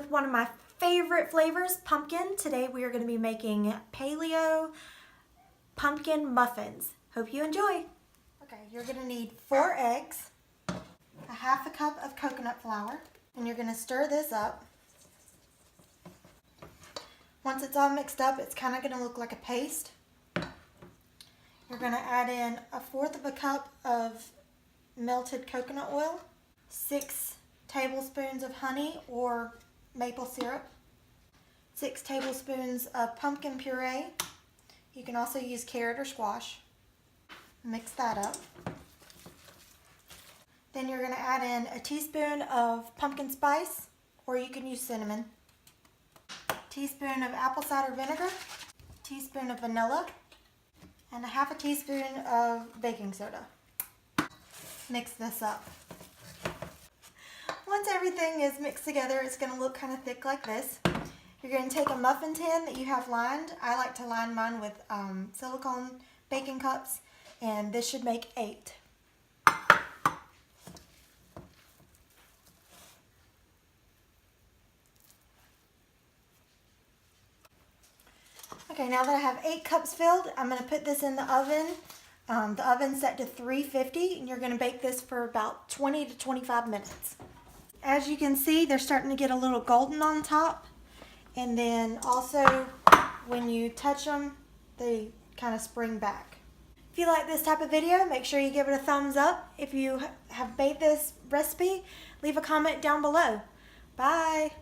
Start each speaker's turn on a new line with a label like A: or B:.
A: with one of my favorite flavors, pumpkin. Today we are going to be making Paleo pumpkin muffins. Hope you enjoy. Okay, you're going to need 4 eggs, a half a cup of coconut flour, and you're going to stir this up. Once it's all mixed up, it's kind of going to look like a paste. You're going to add in 1/4 of a cup of melted coconut oil, 6 tablespoons of honey or maple syrup, 6 tablespoons of pumpkin puree. You can also use carrot or squash. Mix that up. Then you're going to add in a teaspoon of pumpkin spice, or you can use cinnamon, teaspoon of apple cider vinegar, teaspoon of vanilla, and 1/2 teaspoon of baking soda. Mix this up. Once everything is mixed together, it's going to look kind of thick like this. You're going to take a muffin tin that you have lined. I like to line mine with silicone baking cups, and this should make 8. Okay, now that I have 8 cups filled, I'm going to put this in the oven. The oven's set to 350, and you're going to bake this for about 20 to 25 minutes. As you can see, they're starting to get a little golden on top, and then also when you touch them, they kind of spring back. If you like this type of video, make sure you give it a thumbs up. If you have made this recipe, leave a comment down below. Bye!